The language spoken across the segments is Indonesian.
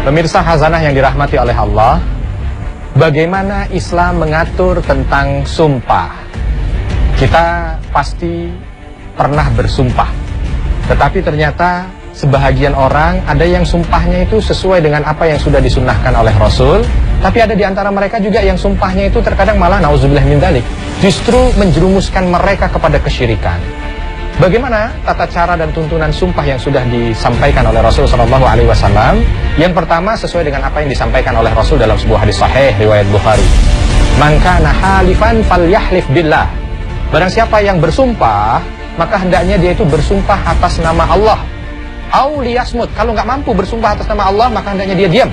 Pemirsa khazanah yang dirahmati oleh Allah, bagaimana Islam mengatur tentang sumpah? Kita pasti pernah bersumpah, tetapi ternyata sebahagian orang ada yang sumpahnya itu sesuai dengan apa yang sudah disunnahkan oleh Rasul, tapi ada di antara mereka juga yang sumpahnya itu terkadang malah nauzubillah min dzalik, justru menjerumuskan mereka kepada kesyirikan. Bagaimana tata cara dan tuntunan sumpah yang sudah disampaikan oleh Rasul SAW? Yang pertama, sesuai dengan apa yang disampaikan oleh Rasul dalam sebuah hadis sahih riwayat Bukhari. Man kana halifan falyahlif billah. Barang siapa yang bersumpah, maka hendaknya dia itu bersumpah atas nama Allah. Au liyasmut. Kalau nggak mampu bersumpah atas nama Allah, maka hendaknya dia diam.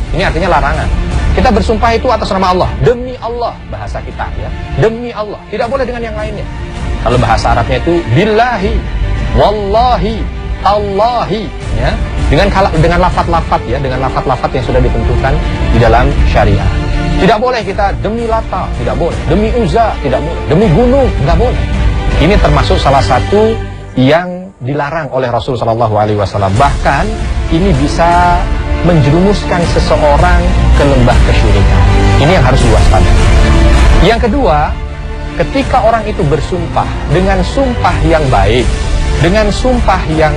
Ini artinya larangan. Kita bersumpah itu atas nama Allah. Demi Allah, bahasa kita ya. Demi Allah. Tidak boleh dengan yang lainnya. Kalau bahasa Arabnya itu billahi, wallahi, tallahi, ya, dengan lafaz-lafaz ya, dengan lafaz-lafaz yang sudah ditentukan di dalam syariah. Tidak boleh kita demi Lata, tidak boleh. Demi Uzza, tidak boleh. Demi gunung, tidak boleh. Ini termasuk salah satu yang dilarang oleh Rasul SAW. Bahkan ini bisa menjerumuskan seseorang ke lembah kesyirikan. Ini yang harus diwaspadai. Yang kedua, ketika orang itu bersumpah dengan sumpah yang baik, dengan sumpah yang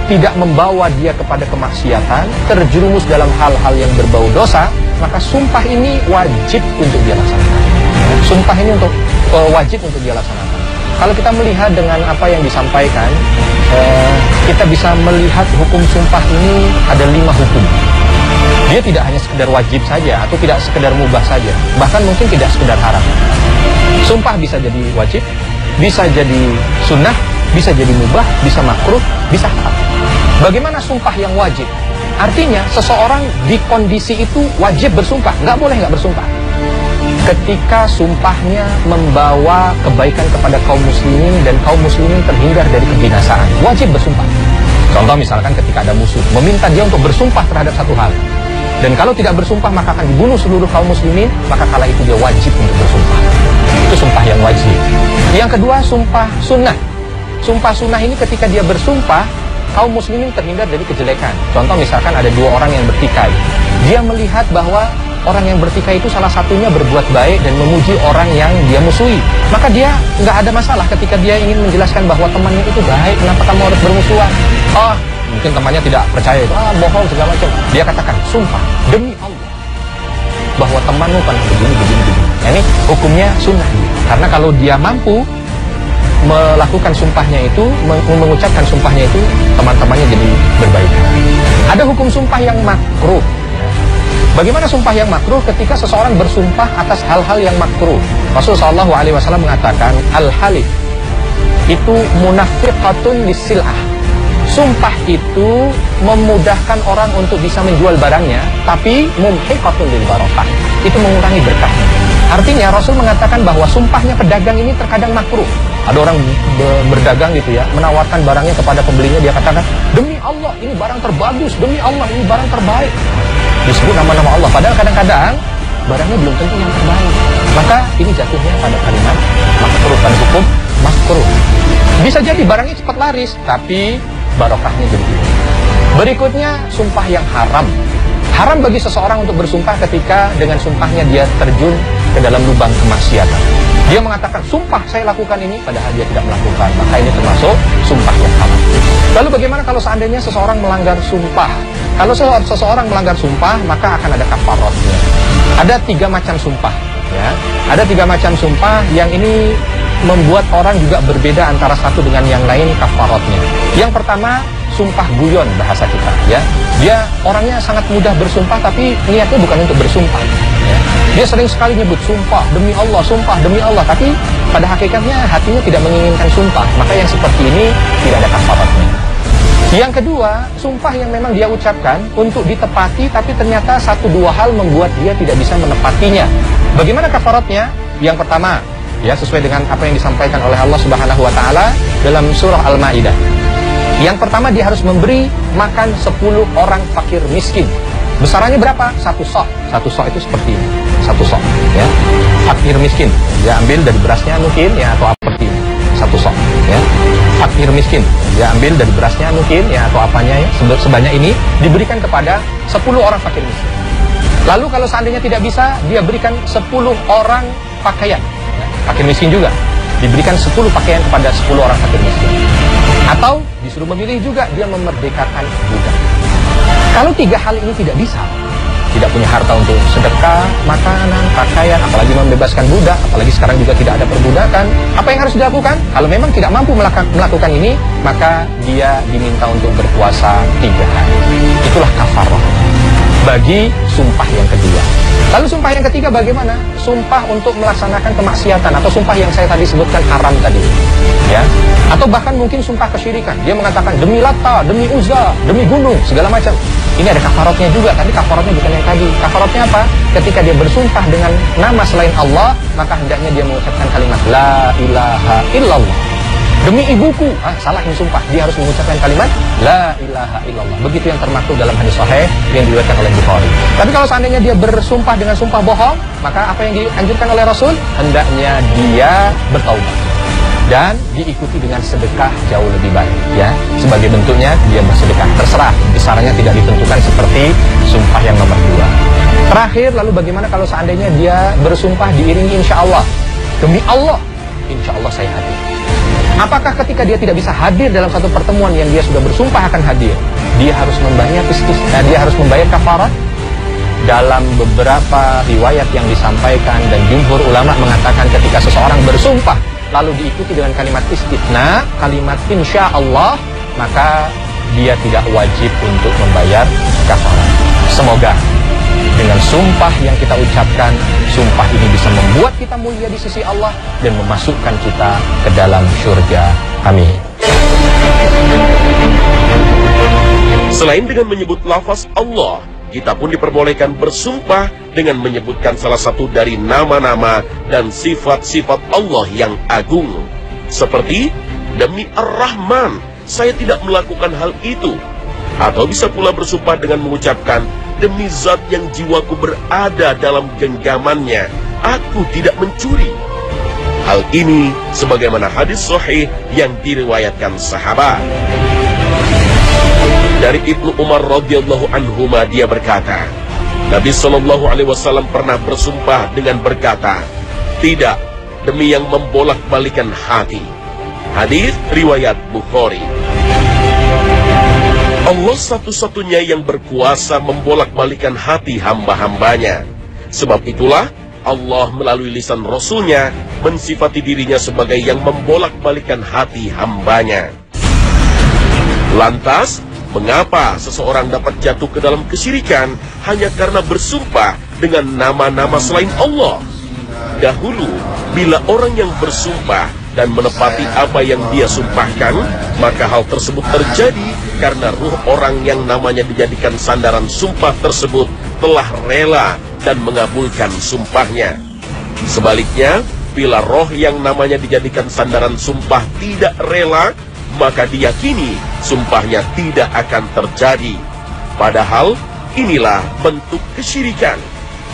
tidak membawa dia kepada kemaksiatan, terjerumus dalam hal-hal yang berbau dosa, maka sumpah ini wajib untuk dia laksanakan. Sumpah ini wajib untuk dia laksanakan. Kalau kita melihat dengan apa yang disampaikan, kita bisa melihat hukum sumpah ini ada 5 hukum. Dia tidak hanya sekedar wajib saja atau tidak sekedar mubah saja, bahkan mungkin tidak sekedar haram. Sumpah bisa jadi wajib, bisa jadi sunnah, bisa jadi mubah, bisa makruh, bisa haram. Bagaimana sumpah yang wajib? Artinya seseorang di kondisi itu wajib bersumpah, nggak boleh nggak bersumpah. Ketika sumpahnya membawa kebaikan kepada kaum muslimin dan kaum muslimin terhindar dari kebinasaan, wajib bersumpah. Contoh misalkan ketika ada musuh, meminta dia untuk bersumpah terhadap satu hal. Dan kalau tidak bersumpah maka akan dibunuh seluruh kaum muslimin, maka kala itu dia wajib untuk bersumpah. Itu sumpah yang wajib. Yang kedua, sumpah sunnah. Sumpah sunnah ini ketika dia bersumpah, kaum muslimin terhindar dari kejelekan. Contoh misalkan ada 2 orang yang bertikai. Dia melihat bahwa orang yang bertikai itu salah satunya berbuat baik dan memuji orang yang dia musuhi. Maka dia nggak ada masalah ketika dia ingin menjelaskan bahwa temannya itu baik, kenapa kamu harus bermusuhan? Oh, mungkin temannya tidak percaya itu, bohong segala macam. Dia katakan, sumpah demi Allah bahwa temanmu pernah begini. Ini hukumnya sunnah. Karena kalau dia mampu melakukan sumpahnya itu, mengucapkan sumpahnya itu, teman-temannya jadi berbaik. Ada hukum sumpah yang makruh. Bagaimana sumpah yang makruh? Ketika seseorang bersumpah atas hal-hal yang makruh. Rasulullah SAW mengatakan, al-halif itu munafiqatun lisil'ah. Sumpah itu memudahkan orang untuk bisa menjual barangnya, tapi mumhiqatun lil barakah. Itu mengurangi berkahnya. Artinya Rasul mengatakan bahwa sumpahnya pedagang ini terkadang makruh. Ada orang berdagang gitu ya, menawarkan barangnya kepada pembelinya, dia katakan, demi Allah ini barang terbagus, demi Allah ini barang terbaik. Disebut nama-nama Allah, padahal kadang-kadang barangnya belum tentu yang terbaik. Maka ini jatuhnya pada kalimat makruh, pada hukum makruh. Bisa jadi barangnya cepat laris, tapi barokahnya jadi hilang. Berikutnya, sumpah yang haram. Haram bagi seseorang untuk bersumpah ketika dengan sumpahnya dia terjun ke dalam lubang kemaksiatan. Dia mengatakan, sumpah saya lakukan ini, padahal dia tidak melakukan. Maka ini termasuk sumpah yang haram. Lalu bagaimana kalau seandainya seseorang melanggar sumpah? Kalau seseorang melanggar sumpah, maka akan ada kafaratnya. Ada 3 macam sumpah. Ya. Ada 3 macam sumpah yang ini membuat orang juga berbeda antara satu dengan yang lain kafaratnya. Yang pertama, sumpah guyon bahasa kita. Ya. Dia orangnya sangat mudah bersumpah, tapi niatnya bukan untuk bersumpah. Ya. Dia sering sekali nyebut sumpah demi Allah, sumpah demi Allah, tapi pada hakikatnya hatinya tidak menginginkan sumpah. Maka yang seperti ini tidak ada kafaratnya. Yang kedua, sumpah yang memang dia ucapkan untuk ditepati, tapi ternyata 1-2 hal membuat dia tidak bisa menepatinya. Bagaimana kafaratnya? Yang pertama, ya sesuai dengan apa yang disampaikan oleh Allah Subhanahu wa taala dalam surah Al-Maidah. Yang pertama, dia harus memberi makan 10 orang fakir miskin. Besarannya berapa? 1 sok. 1 sok itu seperti ini. 1 sok, ya. Fakir miskin. Dia ambil dari berasnya mungkin ya, atau apa seperti ini. 1 sok, ya. fakir miskin. Dia ambil dari berasnya mungkin ya atau apanya ya sebanyak ini diberikan kepada 10 orang fakir miskin. Lalu kalau seandainya tidak bisa, dia berikan 10 orang pakaian. Ya, fakir miskin juga diberikan 10 pakaian kepada 10 orang fakir miskin. Atau disuruh memilih juga, dia memerdekakan budak. Kalau 3 hal ini tidak bisa, tidak punya harta untuk sedekah, makanan, pakaian, apalagi membebaskan budak, apalagi sekarang juga tidak ada perbudakan, apa yang harus dilakukan? Kalau memang tidak mampu melakukan ini, maka dia diminta untuk berpuasa 3 hari. Itulah kafarah bagi sumpah yang kedua. Lalu sumpah yang ketiga bagaimana? Sumpah untuk melaksanakan kemaksiatan atau sumpah yang saya tadi sebutkan haram tadi, ya. Atau bahkan mungkin sumpah kesyirikan. Dia mengatakan demi Lata, demi Uzza, demi gunung, segala macam. Ini ada kafaratnya juga, tapi kafaratnya bukan yang tadi. Kafaratnya apa? Ketika dia bersumpah dengan nama selain Allah, maka hendaknya dia mengucapkan kalimat La ilaha illallah. Demi ibuku, salah yang sumpah. Dia harus mengucapkan kalimat La ilaha illallah. Begitu yang termaktub dalam hadis sahih yang diriwayatkan oleh Bukhari. Tapi kalau seandainya dia bersumpah dengan sumpah bohong, maka apa yang dianjurkan oleh Rasul? Hendaknya dia bertaubat dan diikuti dengan sedekah jauh lebih baik, ya. Sebagai bentuknya dia bersedekah, terserah, besarnya tidak ditentukan seperti sumpah yang nomor 2. Terakhir, lalu bagaimana kalau seandainya dia bersumpah diiringi insya Allah? Demi Allah, insya Allah saya hadir. Apakah ketika dia tidak bisa hadir dalam satu pertemuan yang dia sudah bersumpah akan hadir, dia harus membayar kafarat? Dalam beberapa riwayat yang disampaikan dan jumhur ulama mengatakan ketika seseorang bersumpah lalu diikuti dengan kalimat istithna, kalimat insya Allah, maka dia tidak wajib untuk membayar kafarat. Semoga dengan sumpah yang kita ucapkan, sumpah ini bisa membuat kita mulia di sisi Allah dan memasukkan kita ke dalam surga. Amin. Selain dengan menyebut lafaz Allah, kita pun diperbolehkan bersumpah dengan menyebutkan salah satu dari nama-nama dan sifat-sifat Allah yang agung. Seperti, demi Ar-Rahman, saya tidak melakukan hal itu. Atau bisa pula bersumpah dengan mengucapkan, demi zat yang jiwaku berada dalam genggamannya, aku tidak mencuri. Hal ini sebagaimana hadis sahih yang diriwayatkan sahabat. Dari Ibnu Umar radhiyallahu anhuma, dia berkata, Nabi sallallahu alaihi wasallam pernah bersumpah dengan berkata, tidak, demi yang membolak-balikan hati. Hadis riwayat Bukhari. Allah satu-satunya yang berkuasa membolak-balikan hati hamba-hambanya. Sebab itulah Allah melalui lisan Rasulnya mensifati dirinya sebagai yang membolak-balikan hati hambanya. Lantas, mengapa seseorang dapat jatuh ke dalam kesyirikan hanya karena bersumpah dengan nama-nama selain Allah? Dahulu, bila orang yang bersumpah dan menepati apa yang dia sumpahkan, maka hal tersebut terjadi karena ruh orang yang namanya dijadikan sandaran sumpah tersebut telah rela dan mengabulkan sumpahnya. Sebaliknya, bila roh yang namanya dijadikan sandaran sumpah tidak rela, maka diyakini sumpahnya tidak akan terjadi. Padahal inilah bentuk kesyirikan,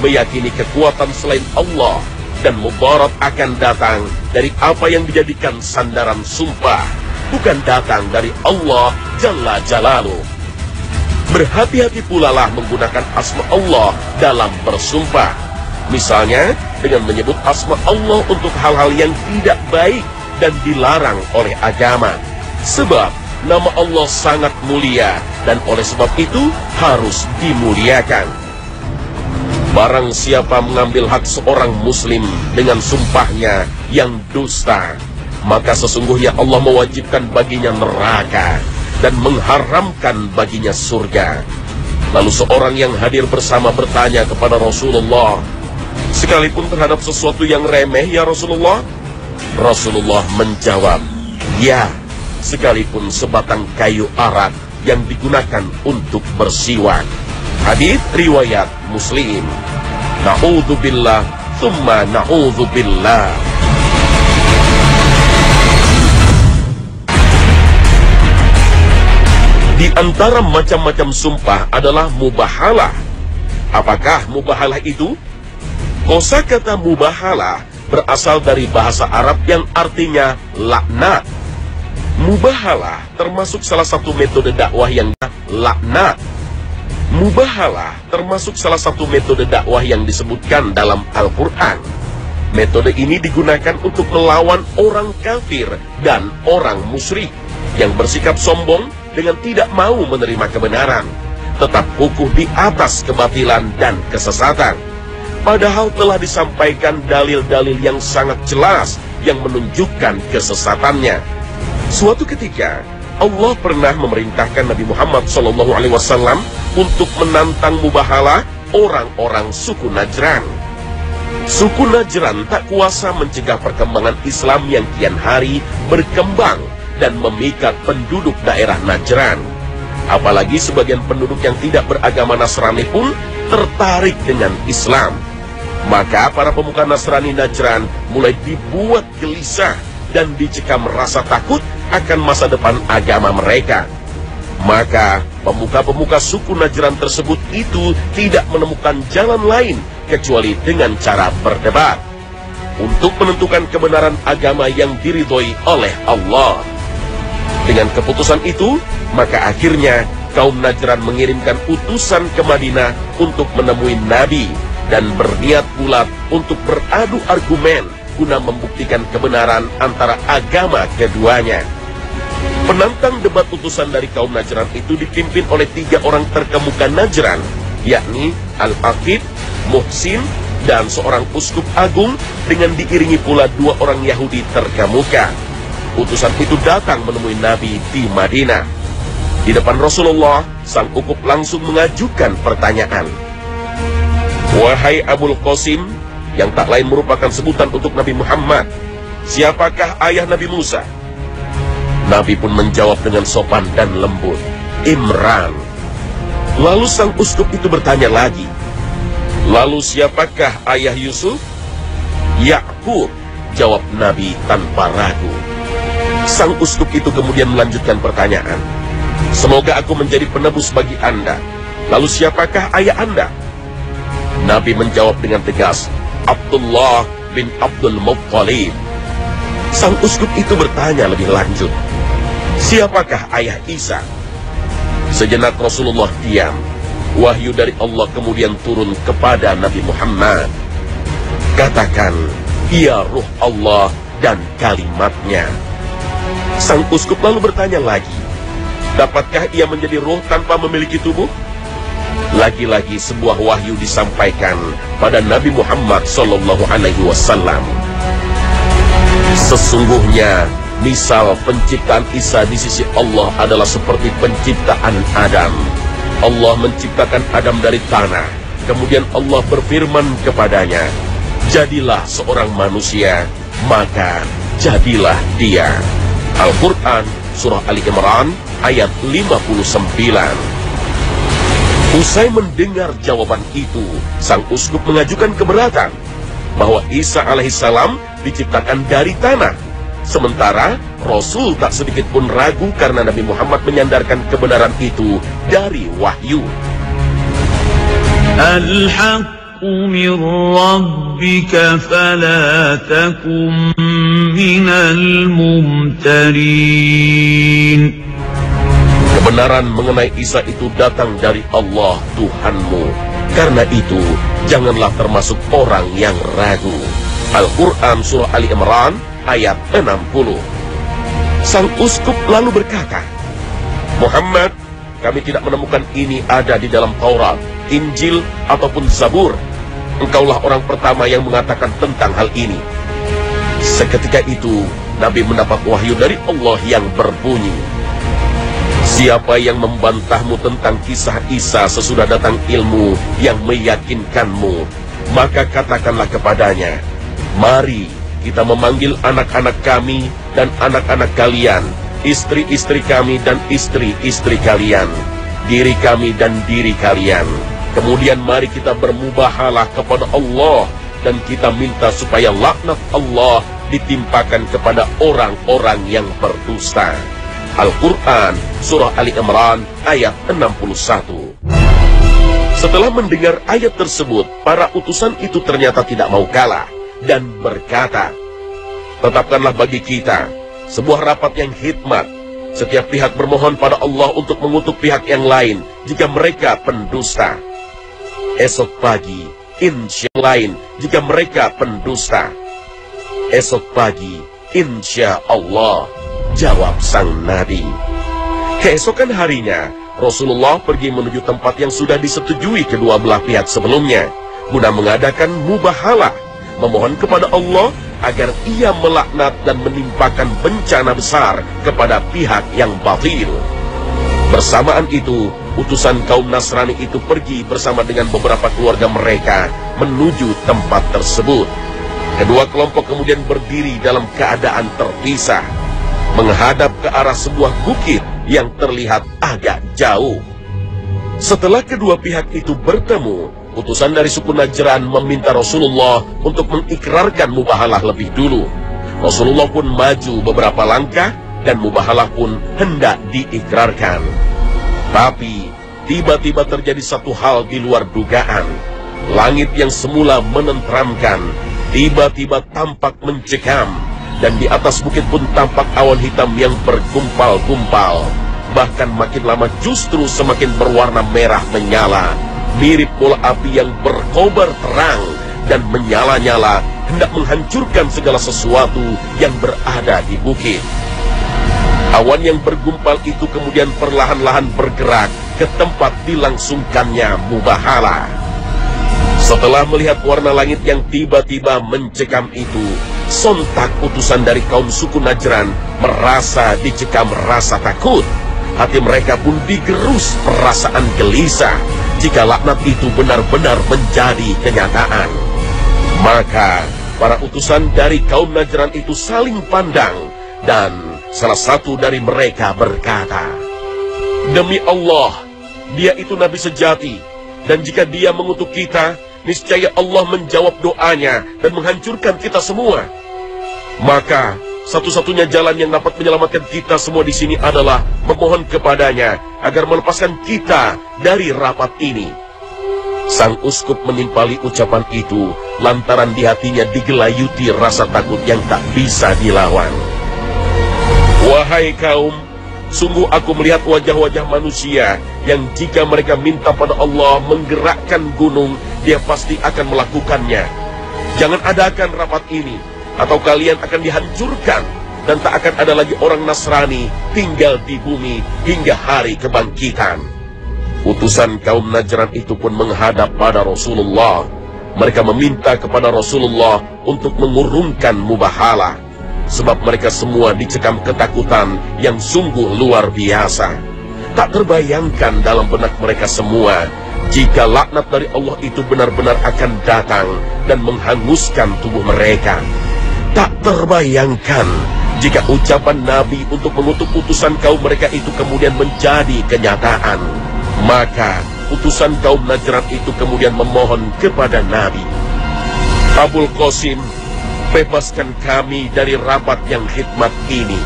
meyakini kekuatan selain Allah, dan mudarat akan datang dari apa yang dijadikan sandaran sumpah, bukan datang dari Allah Jalla Jalaluh. Berhati-hati pula lah menggunakan asma Allah dalam bersumpah. Misalnya dengan menyebut asma Allah untuk hal-hal yang tidak baik dan dilarang oleh agama. Sebab nama Allah sangat mulia dan oleh sebab itu harus dimuliakan. Barang siapa mengambil hak seorang muslim dengan sumpahnya yang dusta, maka sesungguhnya Allah mewajibkan baginya neraka dan mengharamkan baginya surga. Lalu seorang yang hadir bersama bertanya kepada Rasulullah, sekalipun terhadap sesuatu yang remeh ya Rasulullah? Rasulullah menjawab, ya, sekalipun sebatang kayu arak yang digunakan untuk bersiwak. Hadits riwayat Muslim. Na'udzubillah, thumma na'udzubillah. Di antara macam-macam sumpah adalah mubahalah. Apakah mubahalah itu? Kosakata mubahalah berasal dari bahasa Arab yang artinya laknat. Mubahalah termasuk salah satu metode dakwah yang laknat. Mubahalah termasuk salah satu metode dakwah yang disebutkan dalam Al-Quran. Metode ini digunakan untuk melawan orang kafir dan orang musyrik yang bersikap sombong dengan tidak mau menerima kebenaran, tetap kukuh di atas kebatilan dan kesesatan. Padahal telah disampaikan dalil-dalil yang sangat jelas yang menunjukkan kesesatannya. Suatu ketika, Allah pernah memerintahkan Nabi Muhammad SAW untuk menantang Mubahalah orang-orang suku Najran. Suku Najran tak kuasa mencegah perkembangan Islam yang kian hari berkembang dan memikat penduduk daerah Najran. Apalagi sebagian penduduk yang tidak beragama Nasrani pun tertarik dengan Islam. Maka para pemuka Nasrani Najran mulai dibuat gelisah dan dicekam rasa takut akan masa depan agama mereka. Maka pemuka-pemuka suku Najran tersebut itu tidak menemukan jalan lain kecuali dengan cara berdebat untuk menentukan kebenaran agama yang diridhoi oleh Allah. Dengan keputusan itu, maka akhirnya kaum Najran mengirimkan utusan ke Madinah untuk menemui Nabi dan berniat bulat untuk beradu argumen guna membuktikan kebenaran antara agama keduanya. Penantang debat utusan dari kaum Najran itu dipimpin oleh 3 orang terkemuka Najran, yakni Al-Aqid, Muhsin, dan seorang uskup agung dengan diiringi pula 2 orang Yahudi terkemuka. Utusan itu datang menemui Nabi di Madinah. Di depan Rasulullah, sang ukhup langsung mengajukan pertanyaan. Wahai Abul Qasim, yang tak lain merupakan sebutan untuk Nabi Muhammad, siapakah ayah Nabi Musa? Nabi pun menjawab dengan sopan dan lembut, Imran. Lalu sang uskup itu bertanya lagi, lalu siapakah ayah Yusuf? Yakub, jawab Nabi tanpa ragu. Sang uskup itu kemudian melanjutkan pertanyaan, semoga aku menjadi penebus bagi Anda. Lalu siapakah ayah Anda? Nabi menjawab dengan tegas, Abdullah bin Abdul Muttalib. Sang uskup itu bertanya lebih lanjut, siapakah ayah Isa? Sejenak Rasulullah diam. Wahyu dari Allah kemudian turun kepada Nabi Muhammad. Katakan, ia ruh Allah dan kalimatnya. Sang uskup lalu bertanya lagi, dapatkah ia menjadi ruh tanpa memiliki tubuh? Lagi-lagi sebuah wahyu disampaikan pada Nabi Muhammad SAW. Sesungguhnya misal penciptaan Isa di sisi Allah adalah seperti penciptaan Adam. Allah menciptakan Adam dari tanah. Kemudian Allah berfirman kepadanya, jadilah seorang manusia, maka jadilah dia. Al-Quran Surah Ali Imran ayat 59. Usai mendengar jawaban itu, sang uskup mengajukan keberatan bahwa Isa alaihissalam diciptakan dari tanah. Sementara Rasul tak sedikit pun ragu karena Nabi Muhammad menyandarkan kebenaran itu dari wahyu. Al-haqqu min rabbika fala takum minal mumtarin. Kebenaran mengenai Isa itu datang dari Allah Tuhanmu. Karena itu, janganlah termasuk orang yang ragu. Al-Quran Surah Ali Imran ayat 60. Sang uskup lalu berkata, Muhammad, kami tidak menemukan ini ada di dalam Taurat, Injil, ataupun Zabur. Engkaulah orang pertama yang mengatakan tentang hal ini. Seketika itu, Nabi mendapat wahyu dari Allah yang berbunyi, siapa yang membantahmu tentang kisah Isa sesudah datang ilmu yang meyakinkanmu, maka katakanlah kepadanya, mari kita memanggil anak-anak kami dan anak-anak kalian, istri-istri kami dan istri-istri kalian, diri kami dan diri kalian. Kemudian mari kita bermubahalah kepada Allah dan kita minta supaya laknat Allah ditimpakan kepada orang-orang yang berdusta. Al-Quran Surah Ali Imran ayat 61. Setelah mendengar ayat tersebut, para utusan itu ternyata tidak mau kalah dan berkata, tetapkanlah bagi kita sebuah rapat yang hikmat. Setiap pihak bermohon pada Allah untuk mengutuk pihak yang lain jika mereka pendusta. Esok pagi, insya lain jika mereka pendusta. Esok pagi, insya Allah, jawab sang Nabi. Keesokan harinya, Rasulullah pergi menuju tempat yang sudah disetujui kedua belah pihak sebelumnya, guna mengadakan mubahalah, memohon kepada Allah agar ia melaknat dan menimpakan bencana besar kepada pihak yang batil. Bersamaan itu, utusan kaum Nasrani itu pergi bersama dengan beberapa keluarga mereka menuju tempat tersebut. Kedua kelompok kemudian berdiri dalam keadaan terpisah, menghadap ke arah sebuah bukit yang terlihat agak jauh. Setelah kedua pihak itu bertemu, utusan dari suku Najran meminta Rasulullah untuk mengikrarkan mubahalah lebih dulu. Rasulullah pun maju beberapa langkah dan mubahalah pun hendak diikrarkan. Tapi tiba-tiba terjadi satu hal di luar dugaan. Langit yang semula menenteramkan tiba-tiba tampak mencekam, dan di atas bukit pun tampak awan hitam yang bergumpal-gumpal. Bahkan makin lama justru semakin berwarna merah menyala, mirip bola api yang berkobar terang dan menyala-nyala, hendak menghancurkan segala sesuatu yang berada di bukit. Awan yang bergumpal itu kemudian perlahan-lahan bergerak ke tempat dilangsungkannya mubahalah. Setelah melihat warna langit yang tiba-tiba mencekam itu, sontak utusan dari kaum suku Najran merasa dicekam rasa takut. Hati mereka pun digerus perasaan gelisah jika laknat itu benar-benar menjadi kenyataan. Maka para utusan dari kaum Najran itu saling pandang, dan salah satu dari mereka berkata, "Demi Allah, dia itu Nabi sejati, dan jika dia mengutuk kita, niscaya Allah menjawab doanya dan menghancurkan kita semua. Maka satu-satunya jalan yang dapat menyelamatkan kita semua di sini adalah memohon kepadanya agar melepaskan kita dari rapat ini." Sang uskup menimpali ucapan itu lantaran di hatinya digelayuti rasa takut yang tak bisa dilawan. "Wahai kaum, sungguh aku melihat wajah-wajah manusia yang jika mereka minta pada Allah menggerakkan gunung, dia pasti akan melakukannya. Jangan adakan rapat ini, atau kalian akan dihancurkan, dan tak akan ada lagi orang Nasrani tinggal di bumi hingga hari kebangkitan." Utusan kaum Najran itu pun menghadap pada Rasulullah. Mereka meminta kepada Rasulullah untuk mengurungkan mubahalah, sebab mereka semua dicekam ketakutan yang sungguh luar biasa. Tak terbayangkan dalam benak mereka semua jika laknat dari Allah itu benar-benar akan datang dan menghanguskan tubuh mereka. Tak terbayangkan jika ucapan Nabi untuk mengutuk utusan kaum mereka itu kemudian menjadi kenyataan. Maka utusan kaum Najran itu kemudian memohon kepada Nabi, "Abul Qasim, bebaskan kami dari rapat yang hikmat ini."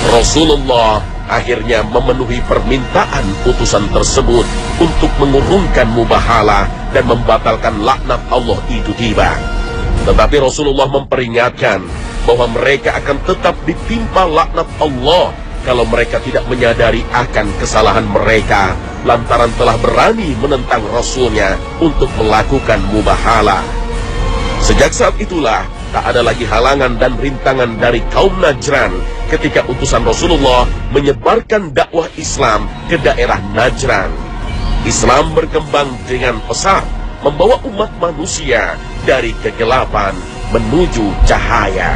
Rasulullah akhirnya memenuhi permintaan utusan tersebut untuk mengurungkan mubahalah dan membatalkan laknat Allah itu tiba. Tetapi Rasulullah memperingatkan bahwa mereka akan tetap ditimpa laknat Allah kalau mereka tidak menyadari akan kesalahan mereka lantaran telah berani menentang Rasulnya untuk melakukan mubahalah. Sejak saat itulah tak ada lagi halangan dan rintangan dari kaum Najran ketika utusan Rasulullah menyebarkan dakwah Islam ke daerah Najran. Islam berkembang dengan pesat, membawa umat manusia dari kegelapan menuju cahaya.